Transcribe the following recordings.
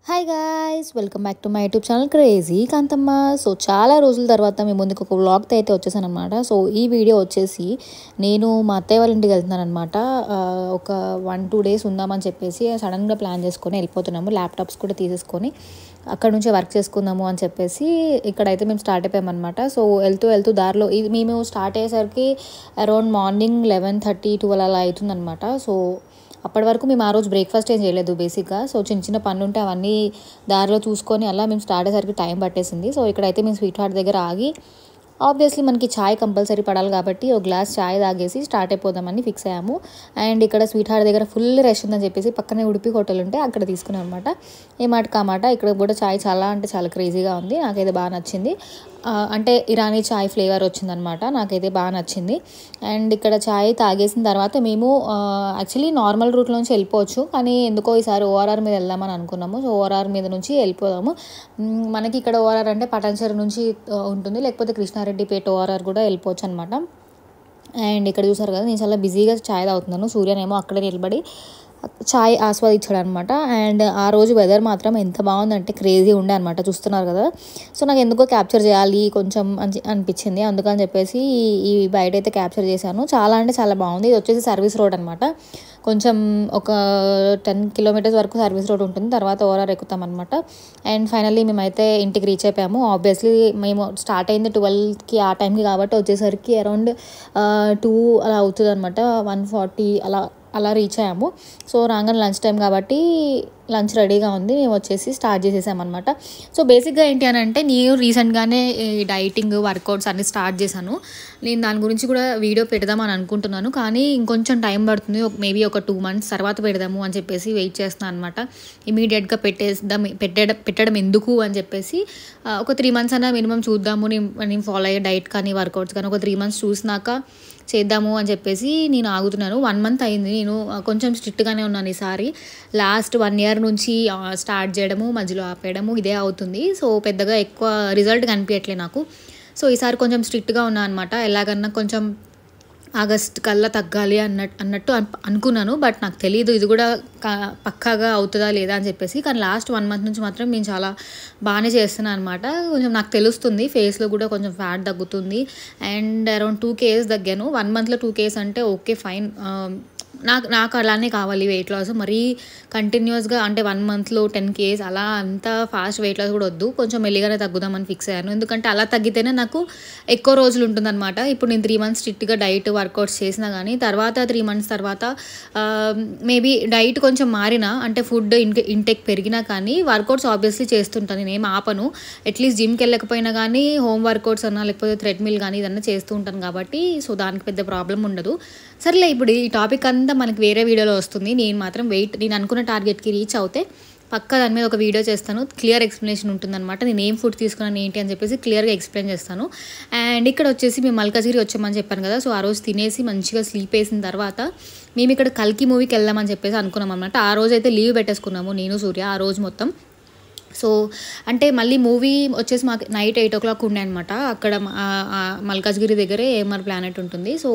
Hi guys, welcome back to my YouTube channel crazy Kantamma. So చాలా రోజుల తర్వాత మీ ముందుకు ఒక వ్లాగ్తో అయితే వచ్చేసాను అనమాట. సో ఈ వీడియో వచ్చేసి నేను మా అత్తయ్య వాళ్ళ ఇంటికి వెళ్తున్నాను అనమాట. ఒక 1-2 days ఉందామని చెప్పేసి సడన్గా ప్లాన్ చేసుకొని వెళ్ళిపోతున్నాము. ల్యాప్టాప్స్ కూడా తీసేసుకొని అక్కడ నుంచే వర్క్ చేసుకుందాము అని చెప్పేసి ఇక్కడైతే మేము స్టార్ట్ అయిపోయామన్నమాట. సో వెళ్తూ దారిలో ఇది మేము స్టార్ట్ అయ్యేసరికి అరౌండ్ మార్నింగ్ 11:30-12 అలా అవుతుందన్నమాట. సో అప్పటి వరకు మేము ఆ రోజు బ్రేక్ఫాస్ట్ ఏం చేయలేదు బేసిక్గా. సో చిన్న పనులు ఉంటే అవన్నీ దారిలో చూసుకొని అలా మేము స్టార్ట్ అయ్యేసరికి టైం పట్టేసింది. సో ఇక్కడైతే మేము స్వీట్ హార్ట్ దగ్గర ఆగి ఆబ్వియస్లీ మనకి ఛాయ్ కంపల్సరీ పడాలి కాబట్టి ఒక గ్లాస్ ఛాయ్ తాగేసి స్టార్ట్ అయిపోదామని ఫిక్స్ అయ్యాము. అండ్ ఇక్కడ స్వీట్ హార్ట్ దగ్గర ఫుల్ రష్ ఉందని చెప్పేసి పక్కనే ఉడిపి హోటల్ ఉంటే అక్కడ తీసుకున్నాం అనమాట. ఏ మాట కామాట ఇక్కడ కూడా ఛాయ్ చాలా అంటే చాలా క్రేజీగా ఉంది. నాకైతే బాగా నచ్చింది. అంటే ఇరానీ ఛాయ్ ఫ్లేవర్ వచ్చిందనమాట. నాకైతే బాగా నచ్చింది. అండ్ ఇక్కడ ఛాయ్ తాగేసిన తర్వాత మేము యాక్చువల్లీ నార్మల్ రూట్లోంచి వెళ్ళిపోవచ్చు, కానీ ఎందుకో ఈసారి ఓఆర్ఆర్ మీద వెళ్దామని అనుకున్నాము. సో ఓఆర్ఆర్ మీద నుంచి వెళ్ళిపోదాము. మనకి ఇక్కడ ఓఆర్ఆర్ అంటే పటాన్చెరు నుంచి ఉంటుంది, లేకపోతే కృష్ణారెడ్డిపేట ఓఆర్ఆర్ కూడా వెళ్ళిపోవచ్చు అనమాట. అండ్ ఇక్కడ చూసారు కదా, నేను చాలా బిజీగా ఛాయ్ తాగుతున్నాను. సూర్యనేమో అక్కడే నిలబడి ఛాయ్ ఆస్వాదించాడు అనమాట. అండ్ ఆ రోజు వెదర్ మాత్రం ఎంత బాగుందంటే క్రేజీ ఉండే అనమాట. చూస్తున్నారు కదా. సో నాకు ఎందుకో క్యాప్చర్ చేయాలి కొంచెం అనిపించింది. అందుకని చెప్పేసి ఈ బయట అయితే క్యాప్చర్ చేశాను. చాలా అంటే చాలా బాగుంది. ఇది వచ్చేసి సర్వీస్ రోడ్ అనమాట. కొంచెం ఒక 10 kilometers వరకు సర్వీస్ రోడ్ ఉంటుంది. తర్వాత ఓఆర్ఆర్ ఎక్కుతాం అనమాట. అండ్ ఫైనల్లీ మేమైతే ఇంటికి రీచ్ అయిపోయాము. ఆబ్వియస్లీ మేము స్టార్ట్ అయింది 12కి ఆ టైంకి కాబట్టి వచ్చేసరికి అరౌండ్ 2 అలా అవుతుంది అనమాట. 1:40 అలా రీచ్ అయ్యాము. సో రాగానే లంచ్ టైం కాబట్టి లంచ్ రెడీగా ఉంది. మేము వచ్చేసి స్టార్ట్ చేసేసామన్నమాట. సో బేసిక్గా ఏంటి అని అంటే నేను రీసెంట్గానే డైటింగ్ వర్కౌట్స్ అన్నీ స్టార్ట్ చేశాను. నేను దాని గురించి కూడా వీడియో పెడదామని అనుకుంటున్నాను, కానీ ఇంకొంచెం టైం పడుతుంది. మేబీ ఒక 2 months తర్వాత పెడదాము అని చెప్పేసి వెయిట్ చేస్తున్నాను అనమాట. ఇమీడియట్గా పెట్టడం ఎందుకు అని చెప్పేసి ఒక 3 months అన్నా మినిమం చూద్దాము. నేను ఫాలో అయ్యే డైట్ కానీ వర్కౌట్స్ కానీ ఒక 3 months చూసినాక చేద్దాము అని చెప్పేసి నేను ఆగుతున్నాను. 1 month అయింది. నేను కొంచెం స్ట్రిక్ట్గానే ఉన్నాను ఈసారి. లాస్ట్ 1 year నుంచి స్టార్ట్ చేయడము మధ్యలో ఆపేయడము ఇదే అవుతుంది. సో పెద్దగా ఎక్కువ రిజల్ట్ కనిపించట్లేదు నాకు. సో ఈసారి కొంచెం స్ట్రిక్ట్గా ఉన్నాను అనమాట. ఎలాగన్నా కొంచెం ఆగస్ట్ కల్లా తగ్గాలి అన్నట్టు అనుకున్నాను. బట్ నాకు తెలియదు ఇది కూడా పక్కాగా అవుతుందా లేదా అని చెప్పేసి. కానీ లాస్ట్ 1 month నుంచి మాత్రం నేను చాలా బాగానే చేస్తున్నాను అనమాట. కొంచెం నాకు తెలుస్తుంది ఫేస్లో కూడా కొంచెం ఫ్యాట్ తగ్గుతుంది. And around 2 kgs తగ్గాను. 1 monthలో 2 kgs అంటే ఓకే ఫైన్. నాకు అలానే కావాలి వెయిట్ లాస్. మరీ కంటిన్యూస్గా అంటే 1 monthలో 10 kgs అలా అంత ఫాస్ట్ వెయిట్ లాస్ కూడా వద్దు. కొంచెం మెల్లిగానే తగ్గుదామని ఫిక్స్ అయ్యాను. ఎందుకంటే అలా తగ్గితేనే నాకు ఎక్కువ రోజులు ఉంటుందన్నమాట. ఇప్పుడు నేను 3 months స్ట్రిక్ట్గా డైట్ వర్కౌట్స్ చేసినా కానీ తర్వాత 3 months తర్వాత మేబీ డైట్ కొంచెం మారినా అంటే ఫుడ్ ఇంటేక్ పెరిగినా కానీ వర్కౌట్స్ ఆబ్వియస్లీ చేస్తుంటాను. నేనేం ఆపను. అట్లీస్ట్ జిమ్కి వెళ్ళకపోయినా కానీ హోమ్ వర్కౌట్స్ అన్నా లేకపోతే థ్రెడ్మిల్ కానీ ఇదన్నా చేస్తూ ఉంటాను కాబట్టి సో దానికి పెద్ద ప్రాబ్లం ఉండదు. సర్లే, ఇప్పుడు ఈ టాపిక్ అంతా మనకి వేరే వీడియోలో వస్తుంది. నేను మాత్రం నేను అనుకున్న టార్గెట్కి రీచ్ అవుతే పక్కా దాని మీద ఒక వీడియో చేస్తాను. క్లియర్ ఎక్స్ప్లెనేషన్ ఉంటుందన్నమాట. నేను ఏం ఫుడ్ తీసుకున్నాను ఏంటి అని చెప్పేసి క్లియర్గా ఎక్స్ప్లెయిన్ చేస్తాను. అండ్ ఇక్కడ వచ్చేసి మేము మల్కాజ్గిరి వచ్చామని చెప్పాను కదా. సో ఆ రోజు తినేసి మంచిగా స్లీప్ వేసిన తర్వాత మేము ఇక్కడ కల్కి మూవీకి వెళ్దామని చెప్పేసి అనుకున్నాం అనమాట. ఆ రోజు అయితే లీవ్ పెట్టేసుకున్నాము నేను సూర్య ఆ రోజు మొత్తం. సో అంటే మళ్ళీ మూవీ వచ్చేసి మాకు నైట్ 8 o'clock ఉండే అనమాట. అక్కడ మల్కాజ్గిరి దగ్గరే ఏఎంఆర్ ప్లానెట్ ఉంటుంది. సో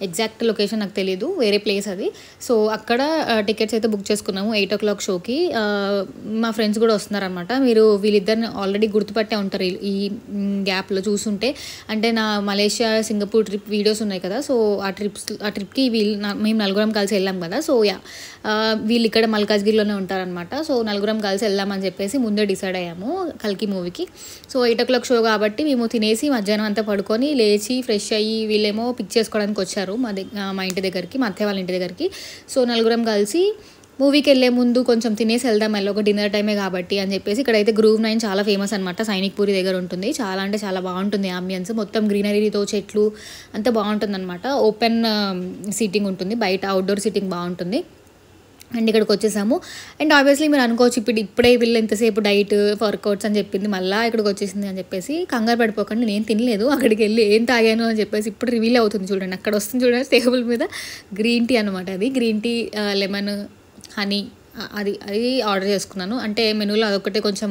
ఎగ్జాక్ట్ లొకేషన్ నాకు తెలీదు, వేరే ప్లేస్ అది. సో అక్కడ టికెట్స్ అయితే బుక్ చేసుకున్నాము 8 o'clock షోకి. మా ఫ్రెండ్స్ కూడా వస్తున్నారనమాట. మీరు వీళ్ళిద్దరిని ఆల్రెడీ గుర్తుపట్టే ఉంటారు ఈ గ్యాప్లో చూసుంటే. అంటే నా మలేషియా సింగపూర్ ట్రిప్ వీడియోస్ ఉన్నాయి కదా. సో ఆ ట్రిప్కి మేము నలుగురం కలిసి వెళ్ళాం కదా. సో వీళ్ళు ఇక్కడ మల్కాజ్గిరిలోనే ఉంటారనమాట. సో నలుగురం కలిసి వెళ్దామని చెప్పేసి ముందే డిసైడ్ అయ్యాము కల్కి మూవీకి. సో 8 o'clock షో కాబట్టి మేము తినేసి మధ్యాహ్నం అంతా పడుకొని లేచి ఫ్రెష్ అయ్యి వీళ్ళేమో పిక్ చేసుకోవడానికి వచ్చారు మా ఇంటి దగ్గరికి, మా అత్తయ్య వాళ్ళ ఇంటి దగ్గరికి. సో నలుగురం కలిసి మూవీకి వెళ్ళే ముందు కొంచెం తినేసి వెళ్దాం, మళ్ళీ ఒక డిన్నర్ టైమే కాబట్టి అని చెప్పేసి ఇక్కడైతే గ్రూవ్ 9 చాలా ఫేమస్ అనమాట. సైనిక్ పూరి దగ్గర ఉంటుంది. చాలా అంటే చాలా బాగుంటుంది ఆంబియన్స్. మొత్తం గ్రీనరీతో చెట్లు అంతా బాగుంటుంది అనమాట. ఓపెన్ సీటింగ్ ఉంటుంది, బయట అవుట్డోర్ సీటింగ్ బాగుంటుంది. అండ్ ఇక్కడికి వచ్చేసాము. అండ్ ఆబ్వియస్లీ మీరు అనుకోవచ్చు ఇప్పుడే వీళ్ళు ఎంతసేపు డైట్ వర్కౌట్స్ అని చెప్పింది మళ్ళీ ఇక్కడికి వచ్చేసింది అని చెప్పేసి. కంగారు పడిపోకండి, నేను తినలేదు. అక్కడికి వెళ్ళి ఏం తాగాను అని చెప్పేసి ఇప్పుడు రివీల్ అవుతుంది చూడండి. అక్కడ వస్తుంది చూడండి టేబుల్ మీద గ్రీన్ టీ అనమాట. అది గ్రీన్ టీ లెమన్ హనీ అది ఆర్డర్ చేసుకున్నాను. అంటే మెనూలో అదొకటే కొంచెం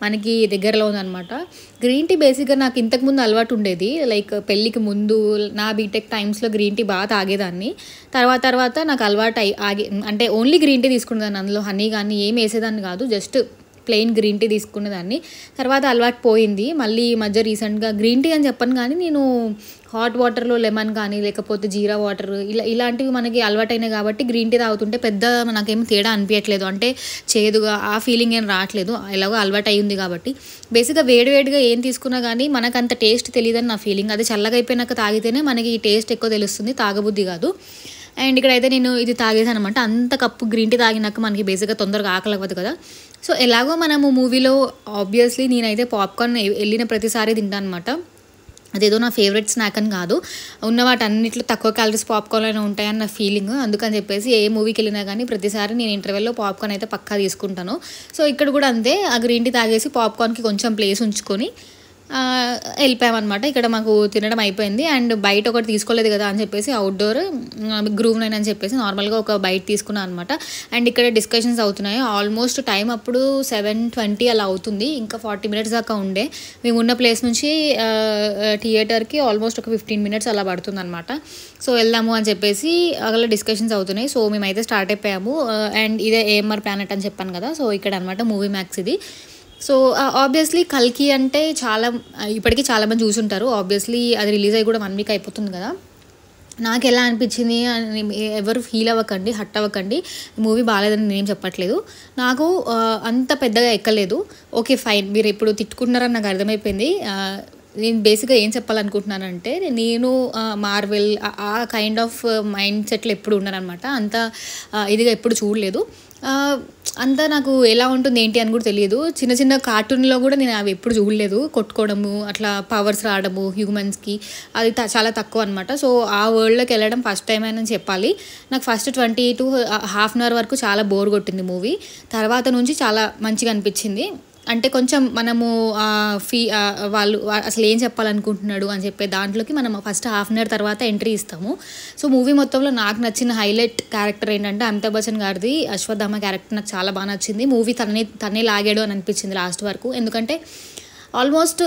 మనకి దగ్గరలో ఉందన్నమాట. గ్రీన్ టీ బేసిక్గా నాకు ఇంతకుముందు అలవాటు ఉండేది. లైక్ పెళ్ళికి ముందు నా బీటెక్ టైమ్స్లో గ్రీన్ టీ బాగా తాగేదాన్ని. తర్వాత నాకు అలవాటు అంటే ఓన్లీ గ్రీన్ టీ తీసుకునేదాన్ని. అందులో హనీ కానీ ఏం వేసేదాన్ని కాదు. జస్ట్ ప్లెయిన్ గ్రీన్ టీ తీసుకునేదాన్ని. తర్వాత అలవాటు పోయింది. మళ్ళీ ఈ మధ్య రీసెంట్గా గ్రీన్ టీ అని చెప్పను కానీ నేను హాట్ వాటర్లో లెమన్ కానీ లేకపోతే జీరా వాటర్ ఇలాంటివి మనకి అలవాటైనాయి కాబట్టి గ్రీన్ టీ తాగుతుంటే పెద్ద నాకేం తేడా అనిపించట్లేదు. అంటే చేదుగా ఆ ఫీలింగ్ ఏం రావట్లేదు, ఎలాగో అలవాటు అయ్యింది కాబట్టి. బేసిక్గా వేడివేడిగా ఏం తీసుకున్నా కానీ మనకు అంత టేస్ట్ తెలియదని నా ఫీలింగ్. అది చల్లగా అయిపోయినాక తాగితేనే మనకి ఈ టేస్ట్ ఎక్కువ తెలుస్తుంది, తాగబుద్ధి కాదు. అండ్ ఇక్కడైతే నేను ఇది తాగేసాను అనమాట. అంత కప్పు గ్రీన్ టీ తాగినాక మనకి బేసిక్గా తొందరగా ఆకలి అవ్వదు కదా. సో ఎలాగో మనము మూవీలో ఆబ్వియస్లీ నేనైతే పాప్కార్న్ వెళ్ళిన ప్రతిసారి తింటాను అనమాట. అదేదో నా ఫేవరెట్ స్నాక్ అని కాదు, ఉన్న వాటన్నిటిలో తక్కువ క్యాలరీస్ పాప్కార్న్ అయినా ఉంటాయని నా ఫీలింగ్. అందుకని చెప్పేసి ఏ మూవీకి వెళ్ళినా కానీ ప్రతిసారి నేను ఇంటర్వెల్లో పాప్కార్న్ అయితే పక్కా తీసుకుంటాను. సో ఇక్కడ కూడా అంతే, ఆ గ్రీన్ టీ తాగేసి పాప్కార్న్కి కొంచెం ప్లేస్ ఉంచుకొని వెళ్ళిపోయామన్నమాట. ఇక్కడ మాకు తినడం అయిపోయింది. అండ్ బయట ఒకటి తీసుకోలేదు కదా అని చెప్పేసి అవుట్డోర్ గ్రూవ్ 9 అని చెప్పేసి నార్మల్గా ఒక బయట తీసుకున్నాను అనమాట. అండ్ ఇక్కడ డిస్కషన్స్ అవుతున్నాయి. ఆల్మోస్ట్ టైం అప్పుడు 7:20 అలా అవుతుంది. ఇంకా 40 minutes దాకా ఉండే. మేము ఉన్న ప్లేస్ నుంచి థియేటర్కి ఆల్మోస్ట్ ఒక 15 minutes అలా పడుతుంది అనమాట. సో వెళ్దాము అని చెప్పేసి అలా డిస్కషన్స్ అవుతున్నాయి. సో మేమైతే స్టార్ట్ అయిపోయాము. అండ్ ఇదే ఏఎంఆర్ ప్లానెట్ అని చెప్పాను కదా, సో ఇక్కడ అనమాట మూవీ మ్యాక్స్ ఇది. సో ఆబ్వియస్లీ కల్కి అంటే ఇప్పటికీ చాలామంది చూసుంటారు. ఆబ్వియస్లీ అది రిలీజ్ అయ్యి కూడా 1 week అయిపోతుంది కదా. నాకు ఎలా అనిపించింది అని ఎవరు ఫీల్ అవ్వకండి, హట్ అవ్వకండి. మూవీ బాగాలేదని నేనేం చెప్పట్లేదు. నాకు అంత పెద్దగా ఎక్కలేదు. ఓకే ఫైన్, మీరు ఇప్పుడు తిట్టుకుంటున్నారని నాకు అర్థమైపోయింది. నేను బేసిక్గా ఏం చెప్పాలనుకుంటున్నానంటే, నేను మార్వెల్ ఆ కైండ్ ఆఫ్ మైండ్ సెట్లో ఎప్పుడు ఉన్నానమాట. అంత ఇదిగా ఎప్పుడు చూడలేదు. అంతా నాకు ఎలా ఉంటుంది ఏంటి అని కూడా తెలియదు. చిన్న చిన్న కార్టూన్లో కూడా నేను అవి ఎప్పుడు చూడలేదు. కొట్టుకోవడము, అట్లా పవర్స్ రావడము హ్యూమన్స్కి, అది చాలా తక్కువ అనమాట. సో ఆ వరల్డ్లోకి వెళ్ళడం ఫస్ట్ టైం అని చెప్పాలి. నాకు ఫస్ట్ 20 to ½ hour వరకు చాలా బోర్ కొట్టింది మూవీ. తర్వాత నుంచి చాలా మంచిగా అనిపించింది. అంటే కొంచెం మనము వాళ్ళు అసలు ఏం చెప్పాలనుకుంటున్నాడు అని చెప్పే దాంట్లోకి మనం ఫస్ట్ ½ hour తర్వాత ఎంట్రీ ఇస్తాము. సో మూవీ మొత్తంలో నాకు నచ్చిన హైలైట్ క్యారెక్టర్ ఏంటంటే అమితాబ్ బచ్చన్ గారిది అశ్వత్థామ క్యారెక్టర్ నాకు చాలా బాగా నచ్చింది. మూవీ తనే లాగాడు అని అనిపించింది లాస్ట్ వరకు. ఎందుకంటే ఆల్మోస్ట్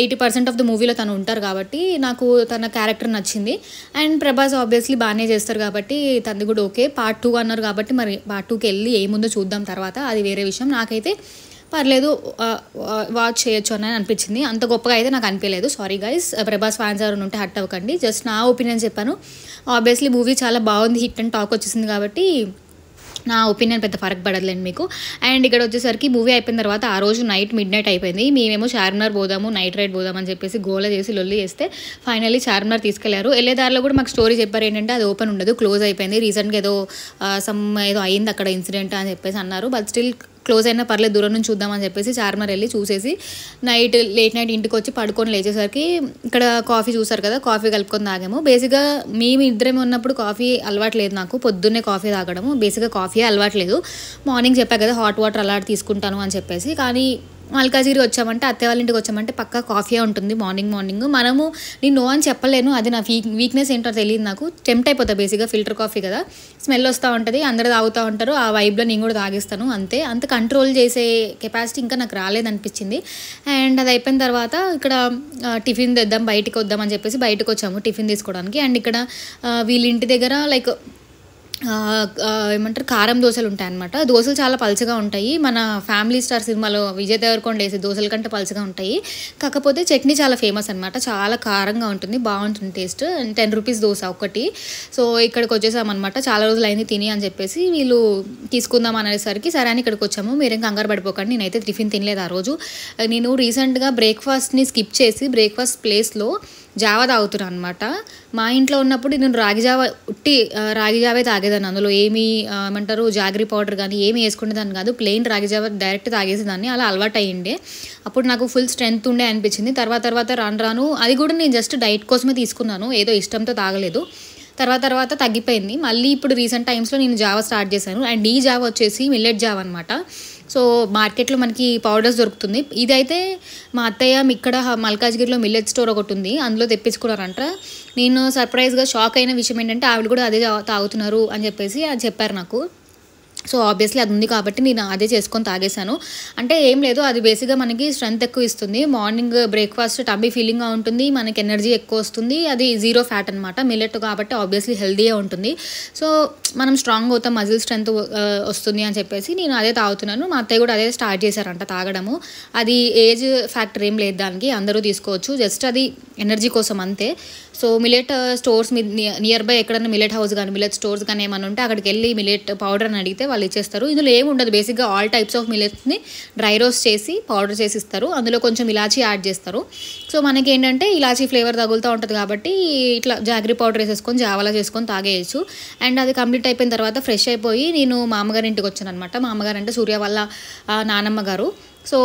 80% ఆఫ్ ద మూవీలో తను ఉంటారు కాబట్టి నాకు తన క్యారెక్టర్ నచ్చింది. అండ్ ప్రభాస్ ఆబ్వియస్లీ బాగానే చేస్తారు కాబట్టి తనది కూడా ఓకే. Part 2 అన్నారు కాబట్టి మరి Part 2కి వెళ్ళి ఏముందో చూద్దాం తర్వాత, అది వేరే విషయం. నాకైతే పర్లేదు, వాచ్ చేయొచ్చు అని అనిపించింది. అంత గొప్పగా అయితే నాకు అనిపించలేదు. సారీ గైస్, ప్రభాస్ ఫ్యాన్స్ ఎవరైనా ఉంటే హట్ అవ్వకండి. జస్ట్ నా ఒపీనియన్ చెప్పాను. ఆబ్వియస్లీ మూవీ చాలా బాగుంది, హిట్ అండ్ టాక్ వచ్చేసింది కాబట్టి నా ఒపీనియన్ పెద్ద ఫరక్ పడదులేండి మీకు. అండ్ ఇక్కడ వచ్చేసరికి మూవీ అయిపోయిన తర్వాత ఆ రోజు midnight అయిపోయింది. మేమేమో చార్మినార్ పోదాము, నైట్ రైడ్ పోదాం అని చెప్పేసి గోల చేసి లొల్లి చేస్తే ఫైనల్లీ చార్మినార్ తీసుకెళ్లారు. వెళ్ళే దారిలో కూడా మాకు స్టోరీ చెప్పారు ఏంటంటే అది ఓపెన్ ఉండదు, క్లోజ్ అయిపోయింది. రీసెంట్గా ఏదో ఏదో అయింది అక్కడ ఇన్సిడెంట్ అని చెప్పేసి అన్నారు. బట్ స్టిల్ క్లోజ్ అయినా పర్లేదు, దూరం నుంచి చూద్దామని చెప్పేసి చార్మినార్ వెళ్ళి చూసేసి లేట్ నైట్ ఇంటికి వచ్చి పడుకొని లేచేసరికి ఇక్కడ కాఫీ చూసారు కదా, కాఫీ కలుపుకొని తాగాము. బేసిక్గా మేము ఇద్దరేమే ఉన్నప్పుడు కాఫీ అలవాట్లేదు నాకు, పొద్దున్నే కాఫీ తాగడము. బేసిక్గా కాఫీ అలవాట్లేదు. మార్నింగ్ చెప్పా కదా హాట్ వాటర్ అలా తీసుకుంటాను అని చెప్పేసి. కానీ మల్కాజిగిరి వచ్చామంటే, అత్తే వాళ్ళ ఇంటికి వచ్చామంటే పక్కా కాఫీ ఉంటుంది మార్నింగ్. మనము నేను నో అని చెప్పలేను, అది నా వీక్నెస్ ఏంటో తెలియదు నాకు. టెంప్ట్ అయిపోతా బేసిక్గా, ఫిల్టర్ కాఫీ కదా, స్మెల్ వస్తూ ఉంటుంది, అందరూ తాగుతూ ఉంటారు, ఆ వైబ్లో నేను కూడా తాగేస్తాను అంతే. అంత కంట్రోల్ చేసే కెపాసిటీ ఇంకా నాకు రాలేదనిపించింది. అండ్ అది అయిపోయిన తర్వాత ఇక్కడ టిఫిన్ తెద్దాం, బయటికి వద్దామని చెప్పేసి బయటకు వచ్చాము టిఫిన్ తీసుకోవడానికి. అండ్ ఇక్కడ వీళ్ళ ఇంటి దగ్గర లైక్ ఏమంటారు కారం దోశలు ఉంటాయన్నమాట. దోశలు చాలా పలుచగా ఉంటాయి. మన ఫ్యామిలీ స్టార్ సినిమాలో విజయ్ దేవరకొండ వేసే దోశల కంటే పలుచగా ఉంటాయి. కాకపోతే చట్నీ చాలా ఫేమస్ అనమాట, చాలా కారంగా ఉంటుంది, బాగుంటుంది టేస్ట్. 10 rupees దోశ ఒకటి. సో ఇక్కడికి వచ్చేసామన్నమాట. చాలా రోజులు అయింది తిని అని చెప్పేసి వీళ్ళు తీసుకుందాం అనేసరికి సరే అని ఇక్కడికి వచ్చాము. మీరేం కంగారు పడిపోకండి, నేనైతే టిఫిన్ తినలేదు ఆ రోజు. నేను రీసెంట్గా బ్రేక్ఫాస్ట్ని స్కిప్ చేసి బ్రేక్ఫాస్ట్ ప్లేస్లో జావా తాగుతున్నాను అనమాట. మా ఇంట్లో ఉన్నప్పుడు నేను రాగి జావే తాగేదాన్ని. అందులో ఏమీ ఏమంటారు జాగరీ పౌడర్ కానీ ఏమి వేసుకునేదాన్ని కాదు, ప్లెయిన్ రాగి జావా డైరెక్ట్ తాగేసేదాన్ని. అలా అలవాటు అయ్యిండే. అప్పుడు నాకు ఫుల్ స్ట్రెంగ్త్ ఉండే అనిపించింది. తర్వాత రాను అది కూడా నేను జస్ట్ డైట్ కోసమే తీసుకున్నాను, ఏదో ఇష్టంతో తాగలేదు. తర్వాత తగ్గిపోయింది. మళ్ళీ ఇప్పుడు రీసెంట్ టైమ్స్లో నేను జావా స్టార్ట్ చేశాను. అండ్ ఈ జావా వచ్చేసి మిల్లెట్ జావా అనమాట. సో మార్కెట్లో మనకి పౌడర్స్ దొరుకుతుంది. ఇదైతే మా అత్తయ్య ఇక్కడ మల్కాజ్గిరిలో మిల్లెట్ స్టోర్ ఒకటి ఉంది, అందులో తెప్పించుకున్నారంట. నేను సర్ప్రైజ్గా షాక్ అయిన విషయం ఏంటంటే ఆవిడ కూడా అదే తాగుతున్నారు అని చెప్పేసి చెప్పారు నాకు. సో ఆబ్వియస్లీ అది ఉంది కాబట్టి నేను అదే చేసుకొని తాగేశాను. అంటే ఏం లేదు, అది బేసిక్గా మనకి స్ట్రెంత్ ఎక్కువ ఇస్తుంది. మార్నింగ్ బ్రేక్ఫాస్ట్ టమ్మీ ఫీలింగ్గా ఉంటుంది, మనకి ఎనర్జీ ఎక్కువ వస్తుంది. అది జీరో ఫ్యాట్ అనమాట, మిల్లెట్ కాబట్టి ఆబ్వియస్లీ హెల్తీగా ఉంటుంది. సో మనం స్ట్రాంగ్ అవుతాం, మజిల్ స్ట్రెంత్ వస్తుంది అని చెప్పేసి నేను అదే తాగుతున్నాను. మా అత్తయ్య కూడా అదే స్టార్ట్ చేశారంట తాగడము. అది ఏజ్ ఫ్యాక్టర్ ఏం లేదు దానికి, అందరూ తీసుకోవచ్చు, జస్ట్ అది ఎనర్జీ కోసం అంతే. So millet stores near by ఎక్కడైనా మిల్లెట్ హౌస్ కానీ మిల్లెట్ స్టోర్స్ కానీ ఏమైనా ఉంటే అక్కడికి వెళ్ళి మిల్లెట్ పౌడర్ అని అడిగితే వాళ్ళు ఇచ్చేస్తారు. ఇందులో ఏమి ఉండదు, బేసిక్గా ఆల్ టైప్స్ ఆఫ్ మిల్లెట్స్ని డ్రై రోస్ట్ చేసి పౌడర్ చేసి ఇస్తారు. అందులో కొంచెం ఇలాచీ యాడ్ చేస్తారు. సో మనకి ఏంటంటే ఇలాచీ ఫ్లేవర్ తగులుతూ ఉంటుంది కాబట్టి ఇట్లా జాగరీ పౌడర్ వేసేసుకొని జావలా చేసుకొని తాగేయచ్చు. అండ్ అది కంప్లీట్ అయిపోయిన తర్వాత ఫ్రెష్ అయిపోయి నేను మా అమ్మగారి ఇంటికి వచ్చాను అనమాట. మా అమ్మగారు అంటే సూర్య వాళ్ళ నానమ్మ గారు. సో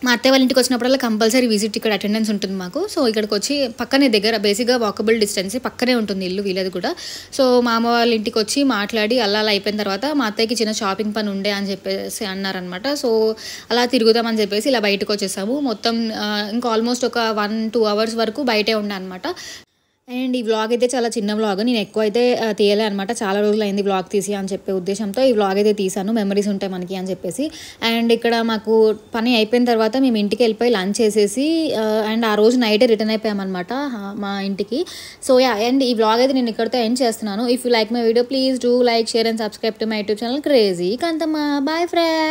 మా అత్తయ్య వాళ్ళ ఇంటికి వచ్చినప్పుడల్లా కంపల్సరీ విజిట్, ఇక్కడ అటెండెన్స్ ఉంటుంది మాకు. సో ఇక్కడికి వచ్చి పక్కనే దగ్గర, బేసిక్గా వాకబుల్ డిస్టెన్స్, పక్కనే ఉంటుంది ఇల్లు వీళ్ళది కూడా. సో మా అమ్మ వాళ్ళ ఇంటికి వచ్చి మాట్లాడి అలా అయిపోయిన తర్వాత మా అత్తయ్యకి చిన్న షాపింగ్ పని ఉండే అని చెప్పేసి అన్నారనమాట. సో అలా తిరుగుదామని చెప్పేసి ఇలా బయటకు వచ్చేసాము. మొత్తం ఇంకా ఆల్మోస్ట్ ఒక 1-2 అవర్స్ వరకు బయటే ఉండే అనమాట. అండ్ ఈ వ్లాగ్ అయితే చాలా చిన్న వ్లాగ్, నేను ఎక్కువ అయితే తీయలే అనమాట. చాలా రోజులు అయింది వ్లాగ్ తీసి అని చెప్పే ఉద్దేశంతో ఈ వ్లాగ్ అయితే తీసాను, మెమరీస్ ఉంటాయి మనకి అని చెప్పేసి. అండ్ ఇక్కడ మాకు పని అయిపోయిన తర్వాత మేము ఇంటికి వెళ్ళిపోయి లంచ్ చేసేసి అండ్ ఆ రోజు నైటే రిటర్న్ అయిపోయామన్నమాట మా ఇంటికి. సో యా, అండ్ ఈ వ్లాగ్ అయితే నేను ఇక్కడితో ఎండ్ చేస్తున్నాను. If you like my video please do like, share and subscribe to my YouTube channel crazy Kantamma. Bye friends.